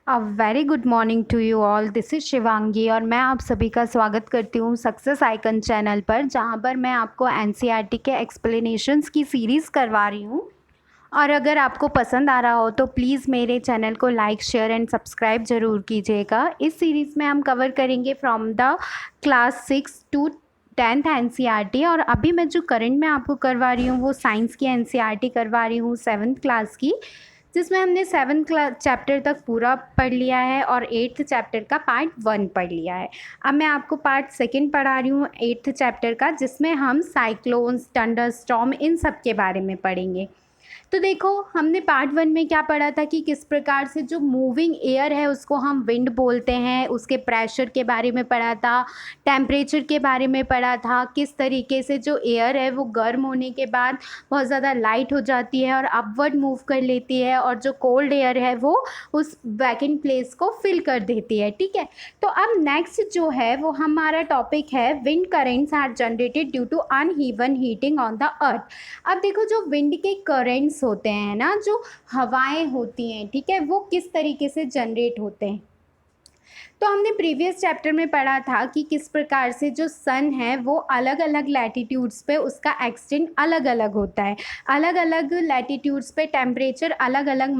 A very good morning to you all. This is Shivangi और मैं आप सभी का स्वागत करती हूँ सक्सेस आइकन चैनल पर, जहाँ पर मैं आपको एनसीईआरटी के एक्सप्लेनेशंस की सीरीज़ करवा रही हूँ। और अगर आपको पसंद आ रहा हो तो प्लीज़ मेरे चैनल को लाइक शेयर एंड सब्सक्राइब ज़रूर कीजिएगा। इस सीरीज़ में हम कवर करेंगे from the class 6 to 10th NCERT. और अभी मैं जो करंट में आपको करवा रही हूँ वो साइंस की एनसीईआरटी करवा रही हूँ 7th क्लास की, जिसमें हमने 7th क्लास चैप्टर तक पूरा पढ़ लिया है और 8th चैप्टर का पार्ट 1 पढ़ लिया है। अब मैं आपको पार्ट 2 पढ़ा रही हूँ 8th चैप्टर का, जिसमें हम साइक्लोन्स, थंडरस्टॉर्म इन सब के बारे में पढ़ेंगे। तो देखो, हमने पार्ट 1 में क्या पढ़ा था कि किस प्रकार से जो मूविंग एयर है उसको हम विंड बोलते हैं, उसके प्रेशर के बारे में पढ़ा था, टेम्परेचर के बारे में पढ़ा था, किस तरीके से जो एयर है वो गर्म होने के बाद बहुत ज़्यादा लाइट हो जाती है और अपवर्ड मूव कर लेती है, और जो कोल्ड एयर है वो उस वैकेंट प्लेस को फिल कर देती है। ठीक है, तो अब नेक्स्ट जो है वो हमारा टॉपिक है wind currents are generated due to uneven heating on the earth. अब देखो, जो विंड के करेंट्स होते हैं ना, जो हवाएं होती हैं, ठीक है, वो किस तरीके से जनरेट होते हैं। तो हमने प्रीवियस चैप्टर में पढ़ा था कि किस प्रकार से जो सन है वो अलग अलग लैटिट्यूड्स पे उसका एक्सटेंट अलग अलग होता है। अलग अलग लैटिट्यूड्स पे टेम्परेचर अलग अलग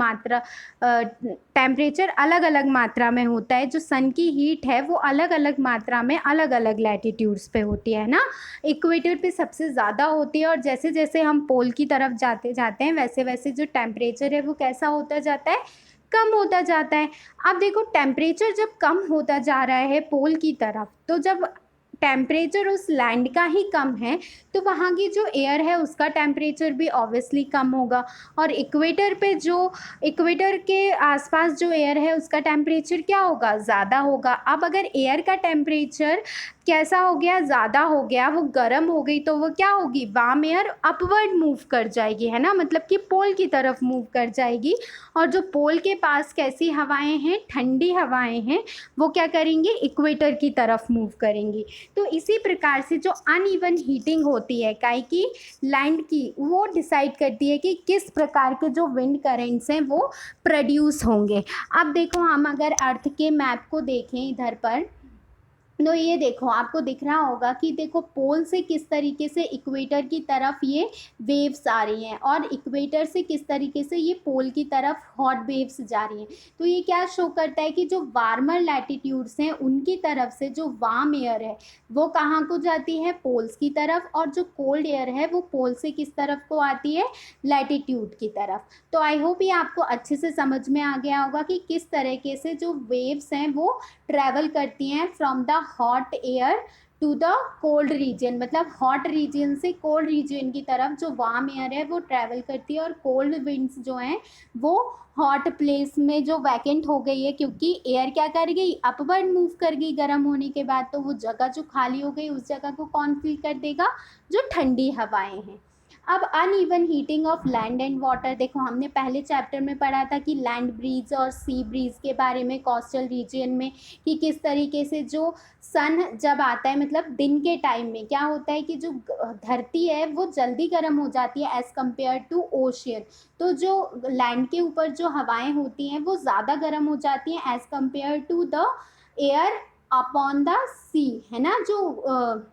मात्रा में होता है। जो सन की हीट है वो अलग अलग मात्रा में अलग अलग लैटिट्यूड्स पे होती है ना। इक्वेटर पे सबसे ज़्यादा होती है, और जैसे जैसे हम पोल की तरफ जाते जाते हैं वैसे वैसे जो टेम्परेचर है वो कैसा होता जाता है, कम होता जाता है। अब देखो, टेम्परेचर जब कम होता जा रहा है पोल की तरफ, तो जब टेम्परेचर उस लैंड का ही कम है तो वहाँ की जो एयर है उसका टेम्परेचर भी ऑब्वियसली कम होगा। और इक्वेटर पे जो इक्वेटर के आसपास जो एयर है उसका टेम्परेचर क्या होगा, ज़्यादा होगा। अब अगर एयर का टेम्परेचर कैसा हो गया, ज़्यादा हो गया, वो गर्म हो गई, तो वो क्या होगी, वार्म एयर अपवर्ड मूव कर जाएगी, है ना, मतलब कि पोल की तरफ मूव कर जाएगी। और जो पोल के पास कैसी हवाएं हैं, ठंडी हवाएं हैं, वो क्या करेंगी, इक्वेटर की तरफ मूव करेंगी। तो इसी प्रकार से जो अनइवन हीटिंग होती है काई की लैंड की, वो डिसाइड करती है कि किस प्रकार के जो विंड करेंट्स हैं वो प्रोड्यूस होंगे। अब देखो, हम अगर अर्थ के मैप को देखें इधर पर, तो ये देखो, आपको दिख रहा होगा कि देखो पोल से किस तरीके से इक्वेटर की तरफ ये वेव्स आ रही हैं, और इक्वेटर से किस तरीके से ये पोल की तरफ हॉट वेव्स जा रही हैं। तो ये क्या शो करता है कि जो वार्मर लैटिट्यूड्स हैं उनकी तरफ से जो वार्म एयर है वो कहाँ को जाती है, पोल्स की तरफ, और जो कोल्ड एयर है वो पोल से किस तरफ को आती है, लैटिट्यूड की तरफ। तो आई होप ये आपको अच्छे से समझ में आ गया होगा कि किस तरीके से जो वेव्स हैं वो ट्रैवल करती हैं from the hot air to the cold region, मतलब हॉट रीजन से कोल्ड रीजन की तरफ जो वार्म एयर है वो ट्रैवल करती है। और कोल्ड विंड्स जो हैं वो हॉट प्लेस में जो वैकेंट हो गई है, क्योंकि एयर क्या कर गई, अपवर्ड मूव कर गई गर्म होने के बाद, तो वो जगह जो खाली हो गई उस जगह को कौन फिल कर देगा, जो ठंडी हवाएं हैं। अब uneven heating of land and water, देखो हमने पहले चैप्टर में पढ़ा था कि लैंड ब्रीज और सी ब्रीज के बारे में कोस्टल रीजन में, कि किस तरीके से जो सन जब आता है, मतलब दिन के टाइम में क्या होता है कि जो धरती है वो जल्दी गर्म हो जाती है एज़ कम्पेयर टू ओशियन। तो जो लैंड के ऊपर जो हवाएं होती हैं वो ज़्यादा गर्म हो जाती हैं as compare to the air upon the sea, है ना। जो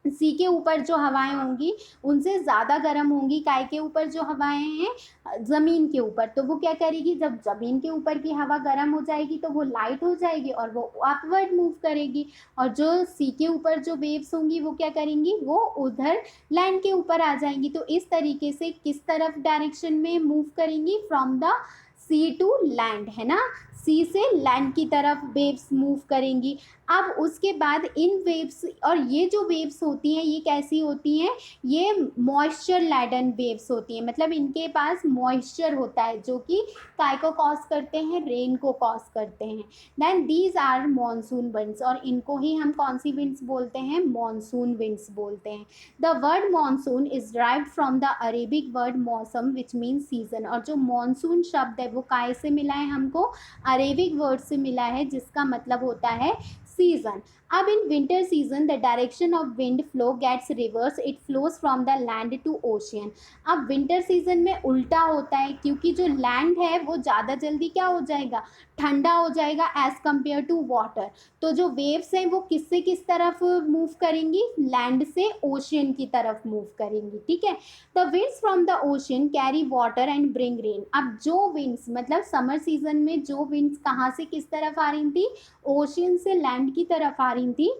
सी के ऊपर जो हवाएं होंगी उनसे ज़्यादा गर्म होंगी, काय के ऊपर जो हवाएं हैं, ज़मीन के ऊपर। तो वो क्या करेगी, जब ज़मीन के ऊपर की हवा गर्म हो जाएगी तो वो लाइट हो जाएगी और वो अपवर्ड मूव करेगी, और जो सी के ऊपर जो वेव्स होंगी वो क्या करेंगी, वो उधर लैंड के ऊपर आ जाएंगी। तो इस तरीके से किस तरफ डायरेक्शन में मूव करेंगी, from the sea to land, है ना, सी से लैंड की तरफ वेव्स मूव करेंगी। अब उसके बाद इन वेव्स, और ये जो वेव्स होती हैं ये कैसी होती हैं, ये मॉइस्चर लैडन वेव्स होती हैं, मतलब इनके पास मॉइस्चर होता है जो कि काय को कॉज करते हैं, रेन को कॉज करते हैं। Then these are monsoon winds, और इनको ही हम कौन सी विंड्स बोलते हैं, मॉनसून विंड्स बोलते हैं। The word monsoon is derived from the Arabic word मौसम विच मीन्स सीजन, और जो मॉनसून शब्द है वो काय से मिला है हमको, अरेबिक वर्ड से मिला है जिसका मतलब होता है season. अब in winter season the direction of wind flow gets reverse, it flows from the land to ocean. अब विंटर सीजन में उल्टा होता है, क्योंकि जो लैंड है वो ज़्यादा जल्दी क्या हो जाएगा, ठंडा हो जाएगा एज कम्पेयर टू वाटर. तो जो वेव्स हैं वो किससे किस तरफ मूव करेंगी, लैंड से ओशियन की तरफ मूव करेंगी. ठीक है. The winds from the ocean carry water and bring rain. अब जो विंड्स मतलब समर सीजन में जो विंड्स कहाँ से किस तरफ आ रही थी, ओशियन से लैंड की तरफ आ रही थी,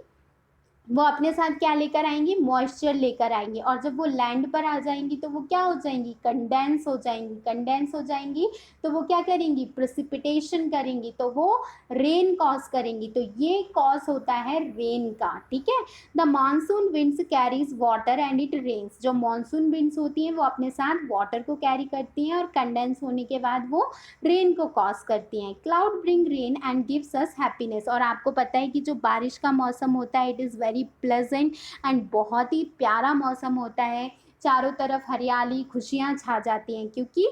वो अपने साथ क्या लेकर आएंगी, मॉइस्चर लेकर आएंगी. और जब वो लैंड पर आ जाएंगी तो वो क्या हो जाएंगी, कंडेंस हो जाएंगी. कंडेंस हो जाएंगी तो वो क्या करेंगी, प्रेसिपिटेशन करेंगी, तो वो रेन कॉज करेंगी. तो ये कॉज होता है रेन का. ठीक है. The monsoon winds carries water and it rains. जो मानसून विंड्स होती हैं वो अपने साथ वाटर को कैरी करती हैं और कंडेंस होने के बाद वो रेन को कॉज करती हैं. Cloud bring rain and gives us happiness. और आपको पता है कि जो बारिश का मौसम होता है it is very pleasant and बहुत ही प्यारा मौसम होता है. चारों तरफ हरियाली खुशियाँ छा जाती हैं, क्योंकि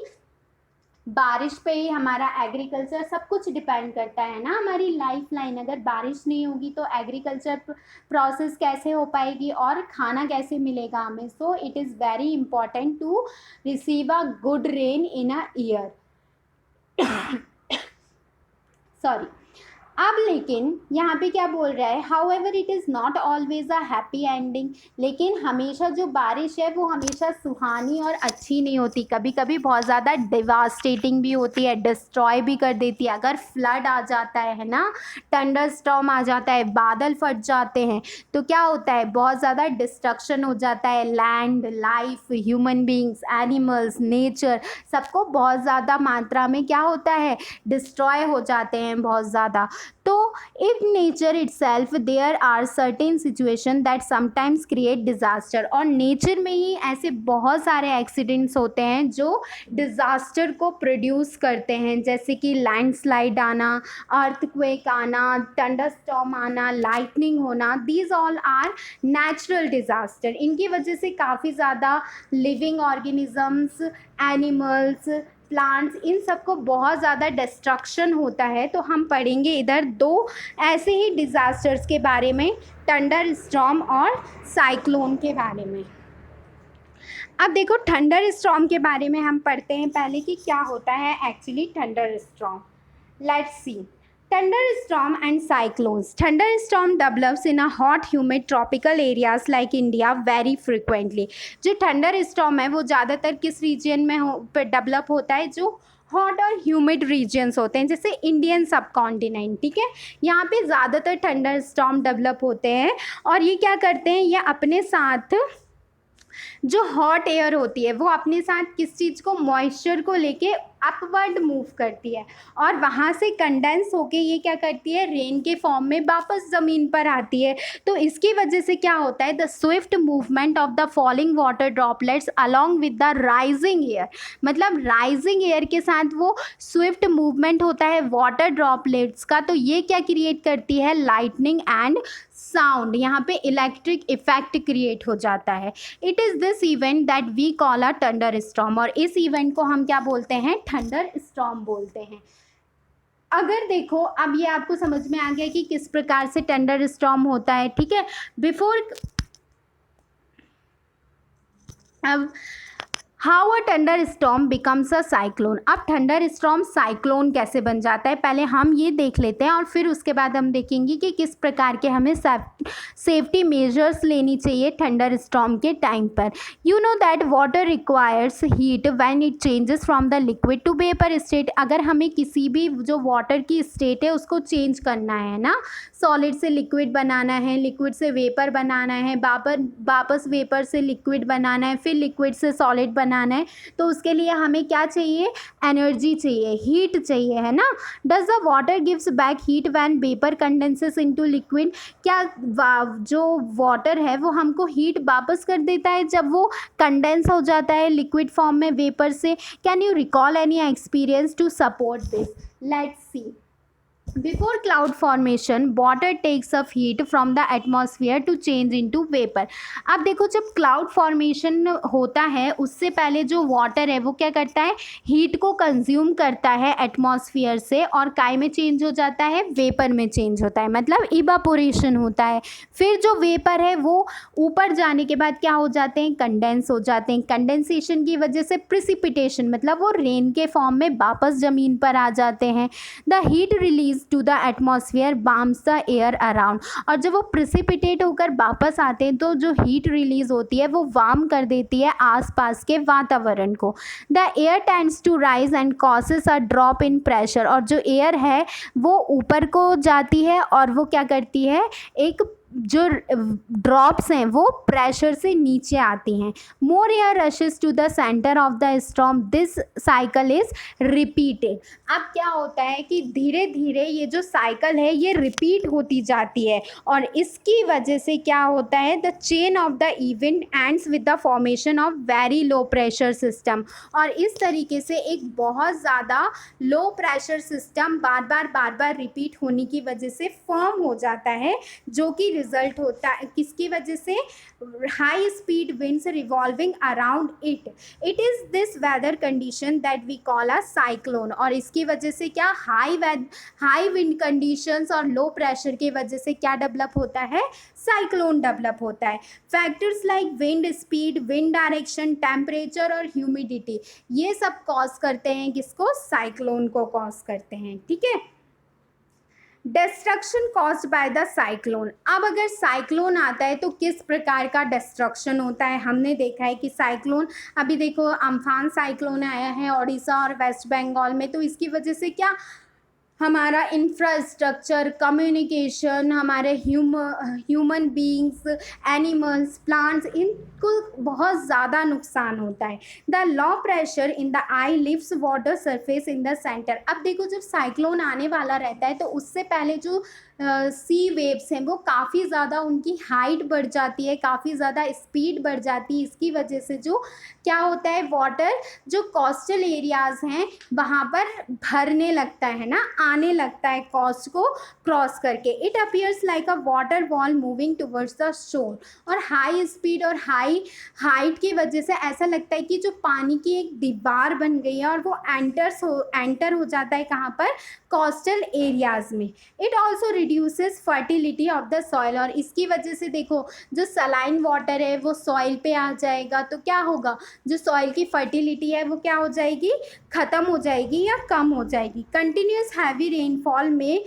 बारिश पे ही हमारा एग्रीकल्चर सब कुछ डिपेंड करता है ना, हमारी लाइफ लाइन. अगर बारिश नहीं होगी तो एग्रीकल्चर प्रोसेस कैसे हो पाएगी और खाना कैसे मिलेगा हमें. So it is very important to receive a good rain in a year. Sorry. अब लेकिन यहाँ पे क्या बोल रहा है, however it is not always a happy ending. लेकिन हमेशा जो बारिश है वो हमेशा सुहानी और अच्छी नहीं होती. कभी कभी बहुत ज़्यादा डिवास्टेटिंग भी होती है, डिस्ट्रॉय भी कर देती है. अगर फ्लड आ जाता है ना, थंडर स्टॉर्म आ जाता है, बादल फट जाते हैं, तो क्या होता है, बहुत ज़्यादा डिस्ट्रक्शन हो जाता है. Land, life, human beings, animals, nature, सबको बहुत ज़्यादा मात्रा में क्या होता है, डिस्ट्रॉय हो जाते हैं बहुत ज़्यादा. तो in nature itself there are certain situation that sometimes create disaster. और नेचर में ही ऐसे बहुत सारे एक्सीडेंट्स होते हैं जो डिज़ास्टर को प्रोड्यूस करते हैं, जैसे कि लैंडस्लाइड आना, अर्थक्वेक आना, थंडरस्टॉर्म आना, लाइटनिंग होना. These all are natural disaster. इनकी वजह से काफ़ी ज़्यादा लिविंग ऑर्गेनिजम्स, एनिमल्स, प्लांट्स, इन सबको बहुत ज़्यादा डिस्ट्रक्शन होता है. तो हम पढ़ेंगे इधर दो ऐसे ही डिज़ास्टर्स के बारे में, थंडर स्टॉर्म और साइक्लोन के बारे में. अब देखो थंडर स्टॉर्म के बारे में हम पढ़ते हैं पहले कि क्या होता है actually thunder storm. Let's see. Thunderstorm and cyclones. Thunderstorm develops in a hot, humid tropical areas like India very frequently. जो thunderstorm है वो ज़्यादातर किस रीजन में डेवलप होता है, जो हॉट और ह्यूमिड रीजन्स होते हैं, जैसे इंडियन सब कॉन्टिनेंट. ठीक है. यहाँ पे ज़्यादातर थंडरस्टॉर्म डेवलप होते हैं. और ये क्या करते हैं, ये अपने साथ जो हॉट एयर होती है वो अपने साथ किस चीज़ को, मॉइस्चर को लेके अपवर्ड मूव करती है और वहाँ से कंडेंस होके ये क्या करती है, रेन के फॉर्म में वापस ज़मीन पर आती है. तो इसकी वजह से क्या होता है, the Swift movement of the falling water droplets along with the rising air. मतलब राइजिंग एयर के साथ वो स्विफ्ट मूवमेंट होता है वाटर ड्रॉपलेट्स का. तो ये क्या क्रिएट करती है, लाइटनिंग एंड साउंड. यहाँ पे इलेक्ट्रिक इफेक्ट क्रिएट हो जाता है. It is this event that we call a thunder storm. और इस इवेंट को हम क्या बोलते हैं, थंडर स्टॉर्म बोलते हैं. अगर देखो अब ये आपको समझ में आ गया कि किस प्रकार से थंडर स्टॉर्म होता है. ठीक है. बिफोर अब how a thunder storm becomes a cyclone. अब थंडर स्टॉर्म साइक्लोन कैसे बन जाता है पहले हम ये देख लेते हैं और फिर उसके बाद हम देखेंगे कि किस प्रकार के हमें सेफ्टी मेजर्स लेनी चाहिए थंडर स्टॉर्म के टाइम पर. You know that water requires heat when it changes from the liquid to vapour state. अगर हमें किसी भी जो वाटर की स्टेट है उसको चेंज करना है ना, सॉलिड से लिक्विड बनाना है, लिक्विड से वेपर बनाना है, वापस वेपर से लिक्विड बनाना है, फिर लिक्विड से सॉलिड बनाना है, तो उसके लिए हमें क्या चाहिए, एनर्जी चाहिए, हीट चाहिए, है ना. Does the water gives back heat when vapour condenses into liquid. क्या जो वाटर है वो हमको हीट वापस कर देता है जब वो कंडेंस हो जाता है लिक्विड फॉर्म में वेपर से. Can you recall any experience to support this. Let's see. Before cloud formation, water takes up heat from the atmosphere to change into vapor. अब देखो जब क्लाउड फॉर्मेशन होता है उससे पहले जो वाटर है वो क्या करता है, हीट को कंज्यूम करता है एटमॉस्फेयर से और काय में चेंज हो जाता है, वेपर में चेंज होता है, मतलब इवापोरेशन होता है। फिर जो वेपर है वो ऊपर जाने के बाद क्या हो जाते हैं, कंडेंस हो जाते हैं। कंडेंसेशन की वजह से प्रिसिपिटेशन मतलब वो रेन के फॉर्म में वापस ज़मीन पर आ जाते हैं। The heat release to the atmosphere warms the air around, और जब वो प्रिसिपिटेट होकर वापस आते हैं तो जो हीट रिलीज होती है वो वार्म कर देती है आसपास के वातावरण को। The air tends to rise and causes a drop in pressure, और जो एयर है वो ऊपर को जाती है और वो क्या करती है, एक जो ड्रॉप्स हैं वो प्रेशर से नीचे आती हैं। More air rushes to the centre of the storm, this cycle is repeated. अब क्या होता है कि धीरे धीरे ये जो साइकिल है ये रिपीट होती जाती है और इसकी वजह से क्या होता है, the chain of the event ends with the formation of very low pressure system. और इस तरीके से एक बहुत ज़्यादा लो प्रेशर सिस्टम बार बार रिपीट होने की वजह से फॉर्म हो जाता है, जो कि रिजल्ट होता है किसकी वजह से, high speed winds revolving around it. It is this weather condition that we call a cyclone. और इसकी वजह से क्या, हाई विंड कंडीशंस और लो प्रेशर की वजह से क्या डेवलप होता है, साइक्लोन डेवलप होता है। Factors like wind speed, wind direction, temperature और ह्यूमिडिटी, ये सब कॉज करते हैं किसको, साइक्लोन को कॉज करते हैं। ठीक है, destruction caused by the cyclone. अब अगर साइक्लोन आता है तो किस प्रकार का डिस्ट्रक्शन होता है, हमने देखा है कि साइक्लोन, अभी देखो अम्फान साइक्लोन आया है उड़ीसा और वेस्ट बंगाल में, तो इसकी वजह से क्या, हमारा इंफ्रास्ट्रक्चर, कम्युनिकेशन, हमारे ह्यूमन बींग्स, एनिमल्स, प्लांट्स, इनको बहुत ज़्यादा नुकसान होता है। The low pressure in the I lifts water surface in the centre. अब देखो जब साइक्लोन आने वाला रहता है तो उससे पहले जो सी वेव्स हैं वो काफ़ी ज़्यादा उनकी हाइट बढ़ जाती है, काफ़ी ज़्यादा स्पीड बढ़ जाती है। इसकी वजह से जो क्या होता है, वाटर जो कोस्टल एरियाज़ हैं वहाँ पर भरने लगता है ना, आने लगता है कोस्ट को क्रॉस करके। It appears like a water wall moving towards the shore. और हाई स्पीड और हाई हाइट की वजह से ऐसा लगता है कि जो पानी की एक दीवार बन गई है और वो एंटर हो जाता है कहाँ पर, कोस्टल एरियाज़ में। It also reduces fertility of the soil. और इसकी वजह से देखो जो सलाइन वाटर है वो सॉइल पे आ जाएगा तो क्या होगा, जो सॉइल की फर्टिलिटी है वो क्या हो जाएगी, ख़त्म हो जाएगी या कम हो जाएगी। कंटिन्यूस हैवी रेनफॉल में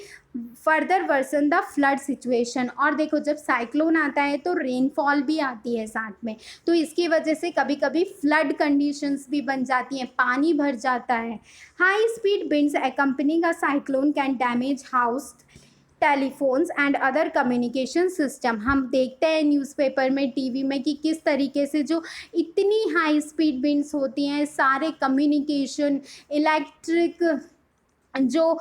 further worsen the flood situation. और देखो जब साइक्लोन आता है तो रेनफॉल भी आती है साथ में, तो इसकी वजह से कभी कभी फ्लड कंडीशंस भी बन जाती हैं, पानी भर जाता है। High speed winds accompanying a cyclone can damage house, telephones and other communication system. हम देखते हैं न्यूज़पेपर में, टीवी में कि किस तरीके से जो इतनी हाई स्पीड विंड्स होती हैं सारे कम्युनिकेशन, इलेक्ट्रिक जो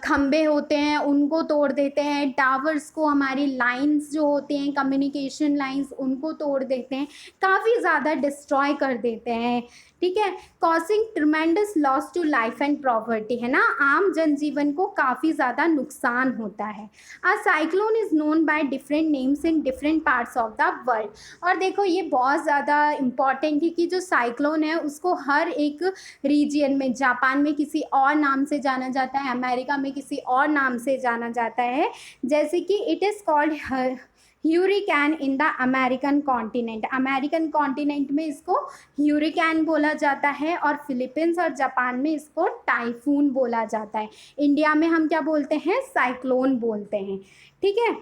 खंबे होते हैं उनको तोड़ देते हैं, टावर्स को, हमारी लाइंस जो होती हैं कम्युनिकेशन लाइंस उनको तोड़ देते हैं, काफ़ी ज़्यादा डिस्ट्रॉय कर देते हैं। ठीक है, causing tremendous loss to life and property, है ना, आम जनजीवन को काफ़ी ज़्यादा नुकसान होता है। A cyclone is known by different names in different parts of the world. और देखो ये बहुत ज़्यादा इम्पॉर्टेंट है कि जो साइक्लोन है उसको हर एक रीजियन में, जापान में किसी और नाम से जाना जाता है, अमेरिका में किसी और नाम से जाना जाता है, जैसे कि it is called hurricane in the American continent. American continent में इसको ह्यूरिकैन बोला जाता है और फिलीपींस और जापान में इसको टाइफून बोला जाता है। इंडिया में हम क्या बोलते हैं, साइक्लोन बोलते हैं। ठीक है,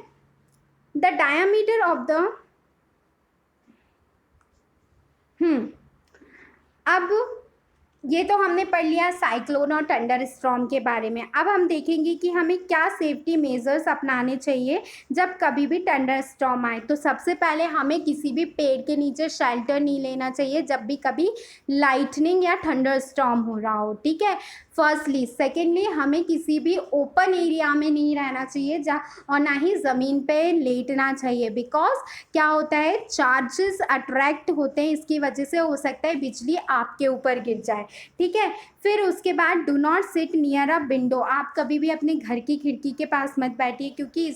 द डायामीटर ऑफ द अब ये तो हमने पढ़ लिया साइक्लोन और थंडर स्टॉर्म के बारे में। अब हम देखेंगे कि हमें क्या सेफ्टी मेजर्स अपनाने चाहिए जब कभी भी थंडर स्टॉर्म आए। तो सबसे पहले हमें किसी भी पेड़ के नीचे शेल्टर नहीं लेना चाहिए जब भी कभी लाइटनिंग या थंडर स्टॉर्म हो रहा हो। ठीक है, फर्स्टली। सेकेंडली, हमें किसी भी ओपन एरिया में नहीं रहना चाहिए जहाँ, और ना ही ज़मीन पे लेटना चाहिए, बिकॉज क्या होता है, चार्जेस अट्रैक्ट होते हैं, इसकी वजह से हो सकता है बिजली आपके ऊपर गिर जाए। ठीक है। फिर उसके बाद do not sit near a window, आप कभी भी अपने घर की खिड़की के पास मत बैठिए, क्योंकि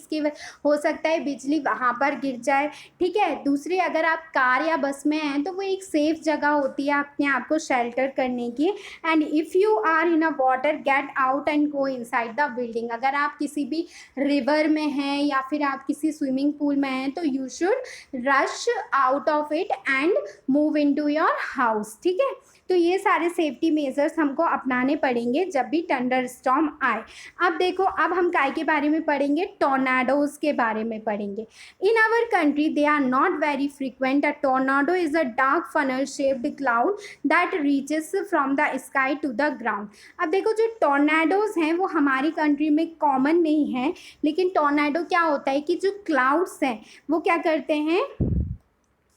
हो सकता है बिजली वहाँ पर गिर जाए। ठीक है। दूसरी, अगर आप कार या बस में हैं तो वो एक सेफ जगह होती है अपने आप को शेल्टर करने की। And if you are in a water, get out and go inside the building. अगर आप किसी भी रिवर में हैं या फिर आप किसी स्विमिंग पूल में हैं तो you should rush out of it and move into your house. ठीक है। तो ये सारे सेफ्टी मेजर्स हमको अपनाने पड़ेंगे जब भी थंडर स्टॉर्म आए। अब देखो, अब हम काय के बारे में पढ़ेंगे, टॉर्नाडोज के बारे में पढ़ेंगे। In our country they are not very frequent. A tornado is a dark funnel shaped cloud that reaches from the sky to the ground. अब देखो, जो टॉर्नाडोज हैं वो हमारी कंट्री में कॉमन नहीं है, लेकिन टॉर्नाडो क्या होता है कि जो क्लाउड्स हैं वो क्या करते हैं,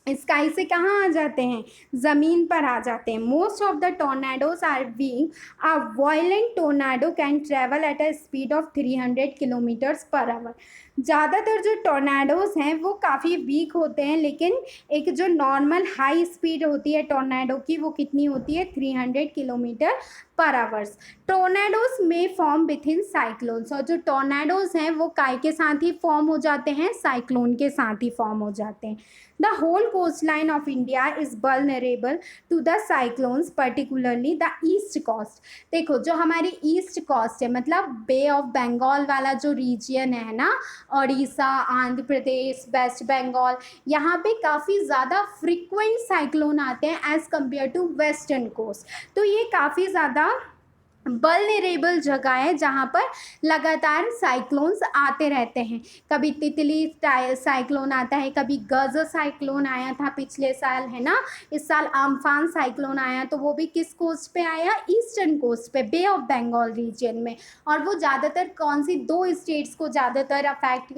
स्काई से कहाँ आ जाते हैं, ज़मीन पर आ जाते हैं। Most of the tornadoes are weak. A violent tornado can travel at a speed of 300 kilometres per hour. ज़्यादातर जो टोर्नाडोज हैं वो काफ़ी वीक होते हैं, लेकिन एक जो नॉर्मल हाई स्पीड होती है टोर्नाडो की वो कितनी होती है, 300 किलोमीटर पर आवर्स। टोर्नाडोज में फॉर्म विथ इन साइक्लोन्स, और जो टोर्नाडोज हैं वो काय के साथ ही फॉर्म हो जाते हैं, साइक्लोन के साथ ही फॉर्म हो जाते हैं। The whole coast line of India is vulnerable to the cyclones, particularly the east coast. देखो, जो हमारी ईस्ट कोस्ट है, मतलब बे ऑफ बंगाल वाला जो रीजियन है ना, उड़ीसा, आंध्र प्रदेश, वेस्ट बंगाल, यहाँ पे काफ़ी ज़्यादा फ्रिक्वेंट साइक्लोन आते हैं as compare to western coast. तो ये काफ़ी ज़्यादा वल्नरेबल जगह है जहाँ पर लगातार साइक्लोन्स आते रहते हैं। कभी तितली साइक्लोन आता है, कभी गज साइक्लोन आया था पिछले साल, है ना। इस साल अम्फान साइक्लोन आया, तो वो भी किस कोस्ट पे आया, ईस्टर्न कोस्ट पे, बे ऑफ बंगाल रीजन में। और वो ज़्यादातर कौन सी दो स्टेट्स को ज़्यादातर अफेक्ट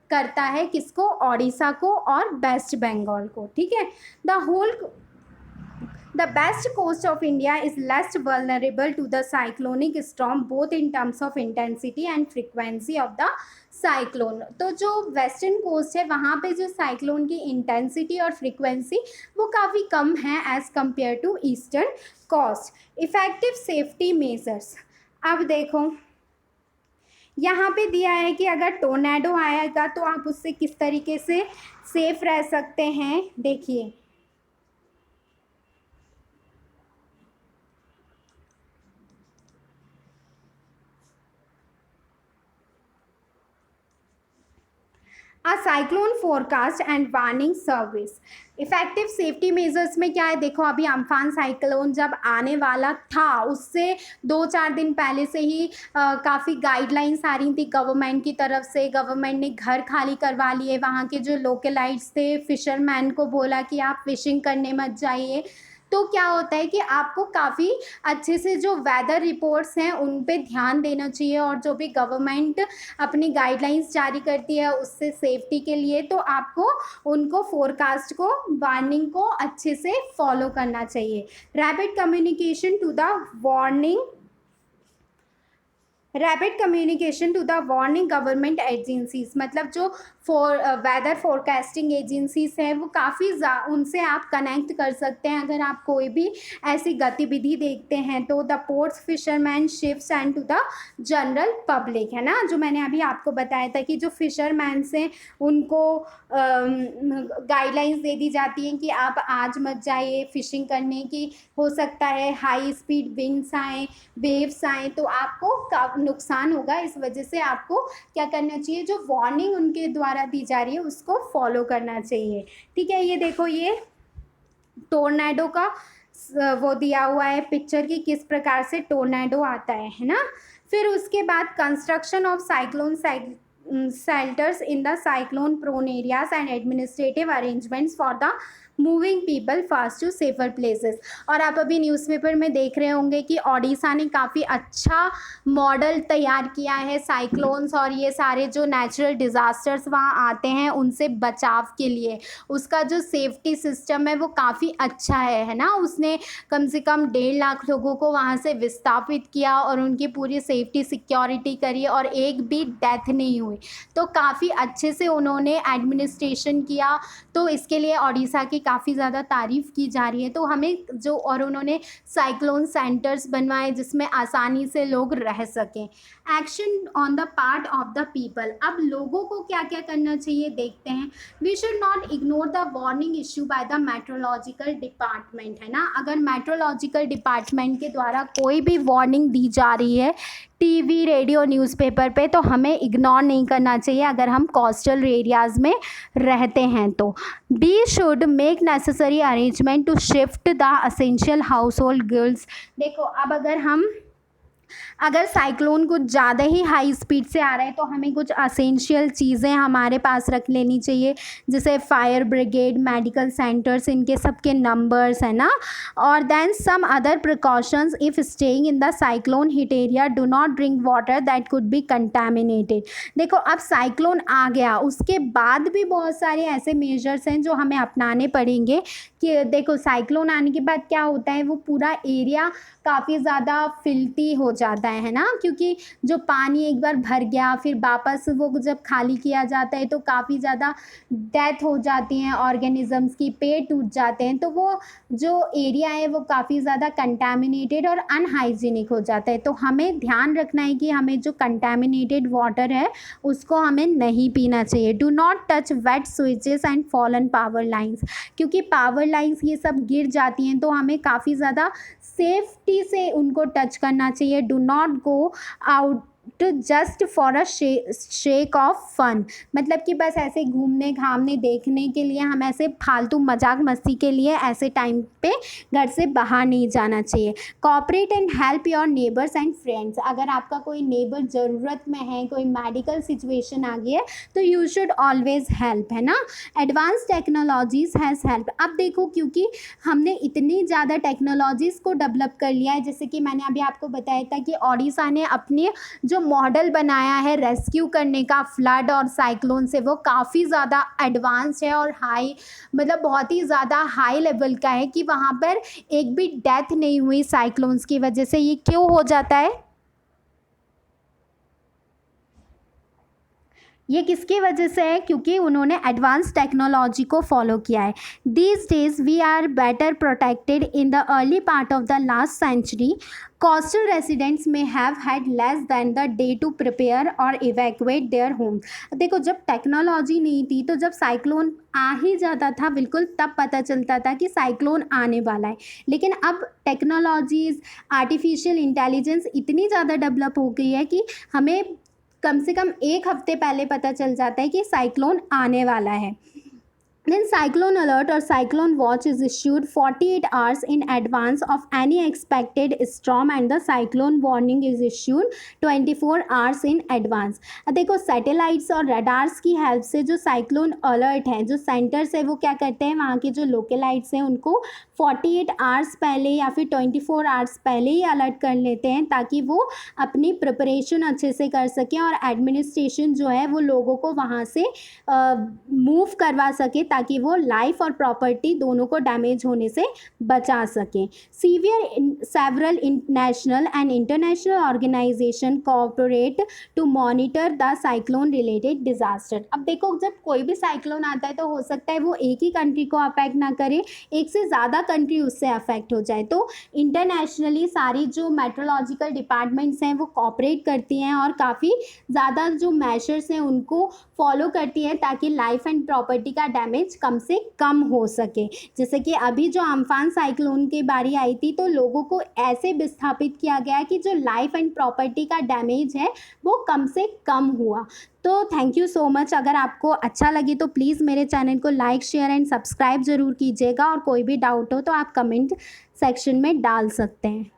करता है, किसको, ओडिशा को और वेस्ट बंगाल को। ठीक है। The best coast of India is less vulnerable to the cyclonic storm both in terms of intensity and frequency of the cyclone. तो जो वेस्टर्न कोस्ट है वहाँ पे जो साइक्लोन की इंटेंसिटी और फ्रीक्वेंसी वो काफ़ी कम है as compare to eastern coast. Effective safety measures, अब देखो यहाँ पे दिया है कि अगर टोर्नेडो आएगा तो आप उससे किस तरीके से सेफ रह सकते हैं। देखिए, a cyclone forecast and warning service. Effective safety measures में क्या है, देखो अभी अम्फान साइक्लोन जब आने वाला था उससे 2-4 दिन पहले से ही काफ़ी गाइडलाइंस आ रही थी गवर्नमेंट की तरफ से। गवर्नमेंट ने घर खाली करवा लिए, वहाँ के जो लोकलाइट्स थे, फिशरमैन को बोला कि आप फिशिंग करने मत जाइए। तो क्या होता है कि आपको काफ़ी अच्छे से जो वेदर रिपोर्ट्स हैं उन पे ध्यान देना चाहिए, और जो भी गवर्नमेंट अपनी गाइडलाइंस जारी करती है उससे सेफ्टी के लिए, तो आपको उनको फोरकास्ट को, वार्निंग को अच्छे से फॉलो करना चाहिए। Rapid communication to the warning rapid communication to the warning government agencies, मतलब जो वेदर फोरकास्टिंग एजेंसीज हैं वो काफ़ी उनसे आप कनेक्ट कर सकते हैं अगर आप कोई भी ऐसी गतिविधि देखते हैं तो। The ports, fisherman, ships and to the general public, है ना, जो मैंने अभी आपको बताया था कि जो फिशरमैन से उनको गाइडलाइंस दे दी जाती हैं कि आप आज मत जाइए फिशिंग करने की, हो सकता है हाई स्पीड विंड्स आएँ, वेव्स आएँ, तो आपको नुकसान होगा। इस वजह से आपको क्या करना चाहिए, जो वार्निंग उनके द्वारा दी जा रही है उसको फॉलो करना चाहिए। ठीक है। ये देखो, ये टोर्नेडो का वो दिया हुआ है पिक्चर की किस प्रकार से टोर्नेडो आता है ना। फिर उसके बाद construction of cyclone shelters in the cyclone prone areas and administrative arrangements for the moving people fast to safer places. और आप अभी न्यूज़पेपर में देख रहे होंगे कि ओडिशा ने काफ़ी अच्छा मॉडल तैयार किया है साइक्लोन्स और ये सारे जो नेचुरल डिज़ास्टर्स वहाँ आते हैं उनसे बचाव के लिए। उसका जो सेफ्टी सिस्टम है वो काफ़ी अच्छा है ना। उसने कम से कम 1.5 लाख लोगों को वहाँ से विस्थापित किया और उनकी पूरी सेफ्टी सिक्योरिटी करी और एक भी डेथ नहीं हुई। तो काफ़ी अच्छे से उन्होंने एडमिनिस्ट्रेशन किया, तो इसके लिए ओडिशा की काफ़ी ज़्यादा तारीफ़ की जा रही है। तो हमें जो और उन्होंने साइक्लोन सेंटर्स बनवाए जिसमें आसानी से लोग रह सकें। Action on the part of the people. अब लोगों को क्या क्या करना चाहिए देखते हैं। We should not ignore the warning issue by the meteorological department, है ना। अगर मेट्रोलॉजिकल डिपार्टमेंट के द्वारा कोई भी वार्निंग दी जा रही है टीवी, रेडियो, न्यूज़पेपर पे, तो हमें इग्नोर नहीं करना चाहिए अगर हम कोस्टल एरियाज़ में रहते हैं तो। We should make necessary arrangement to shift the essential household goods. देखो अब अगर साइक्लोन कुछ ज़्यादा ही हाई स्पीड से आ रहा है तो हमें कुछ असेंशियल चीज़ें हमारे पास रख लेनी चाहिए, जैसे फायर ब्रिगेड, मेडिकल सेंटर्स, इनके सब के नंबर्स, है ना। और then some other precautions if staying in the cyclone hit area, do not drink water that could be contaminated. देखो अब साइक्लोन आ गया उसके बाद भी बहुत सारे ऐसे मेजर्स हैं जो हमें अपनाने पड़ेंगे कि देखो साइक्लोन आने के बाद क्या होता है, वो पूरा एरिया काफ़ी ज़्यादा फिल्टी हो जाता है ना, क्योंकि जो पानी एक बार भर गया फिर वापस वो जब खाली किया जाता है तो काफ़ी ज़्यादा डेथ हो जाती हैं ऑर्गेनिजम्स की, पेड़ टूट जाते हैं, तो वो जो एरिया है वो काफ़ी ज़्यादा कंटामिनेटेड और अनहाइजीनिक हो जाता है। तो हमें ध्यान रखना है कि हमें जो कंटामिनेटेड वाटर है उसको हमें नहीं पीना चाहिए। Do not touch wet switches and fallen power lines, क्योंकि पावर लाइन्स ये सब गिर जाती हैं तो हमें काफ़ी ज़्यादा सेफ्टी से उनको टच करना चाहिए। Do not go out just for a sake of fun, मतलब कि बस ऐसे घूमने घामने देखने के लिए, हम ऐसे फालतू मजाक मस्ती के लिए ऐसे टाइम पे घर से बाहर नहीं जाना चाहिए। Cooperate and help your neighbours and friends. अगर आपका कोई नेबर ज़रूरत में है, कोई मेडिकल सिचुएशन आ गई है, तो यू शुड ऑलवेज हेल्प, है ना। Advance technologies has help. अब देखो क्योंकि हमने इतनी ज़्यादा टेक्नोलॉजीज़ को डेवलप कर लिया है, जैसे कि मैंने अभी आपको बताया था कि ओडिशा ने अपने जो मॉडल बनाया है रेस्क्यू करने का फ्लड और साइक्लोन से, वो काफ़ी ज़्यादा एडवांस है और हाई, मतलब बहुत ही ज़्यादा हाई लेवल का है कि वहाँ पर एक भी डेथ नहीं हुई साइक्लोन्स की वजह से। ये क्यों हो जाता है, ये किसकी वजह से है, क्योंकि उन्होंने एडवांस टेक्नोलॉजी को फॉलो किया है। These days we are better protected in the early part of the last century. Coastal residents may have had less than the day to prepare और इवैक्यूएट देयर होम। देखो जब technology नहीं थी तो जब साइक्लोन आ ही जाता था बिल्कुल तब पता चलता था कि साइक्लोन आने वाला है, लेकिन अब टेक्नोलॉजीज़, आर्टिफिशियल इंटेलिजेंस इतनी ज़्यादा डेवलप हो गई है कि हमें कम से कम 1 हफ्ते पहले पता चल जाता है कि साइक्लोन आने वाला है। Then cyclone alert or cyclone watch is issued 48 hours in advance of any expected storm and the cyclone warning is issued 24 hours in advance। अब देखो सैटेलाइट्स और रडार्स की हेल्प से जो साइक्लोन अलर्ट है, जो सेंटर्स है, वो क्या करते हैं, वहाँ के जो लोकेलाइट्स हैं उनको 48 आवर्स पहले या फिर 24 आवर्स पहले ही अलर्ट कर लेते हैं ताकि वो अपनी प्रिपरेशन अच्छे से कर सकें और एडमिनिस्ट्रेशन जो है वो लोगों को वहाँ से मूव करवा सके ताकि वो लाइफ और प्रॉपर्टी दोनों को डैमेज होने से बचा सकें। Several national and international organisation cooperate to monitor the cyclone related disaster. अब देखो जब कोई भी साइक्लोन आता है तो हो सकता है वो एक ही कंट्री को अफेक्ट ना करे, एक से ज़्यादा कंट्री उससे अफेक्ट हो जाए, तो इंटरनेशनली सारी जो मेट्रोलॉजिकल डिपार्टमेंट्स हैं वो कोऑपरेट करती हैं और काफ़ी ज़्यादा जो मेजर्स हैं उनको फॉलो करती हैं ताकि लाइफ एंड प्रॉपर्टी का डैमेज कम से कम हो सके। जैसे कि अभी जो अम्फान साइक्लोन की बारी आई थी तो लोगों को ऐसे विस्थापित किया गया कि जो लाइफ एंड प्रॉपर्टी का डैमेज है वो कम से कम हुआ। तो थैंक यू सो मच। अगर आपको अच्छा लगे तो प्लीज़ मेरे चैनल को लाइक, शेयर एंड सब्सक्राइब ज़रूर कीजिएगा और कोई भी डाउट हो तो आप कमेंट सेक्शन में डाल सकते हैं।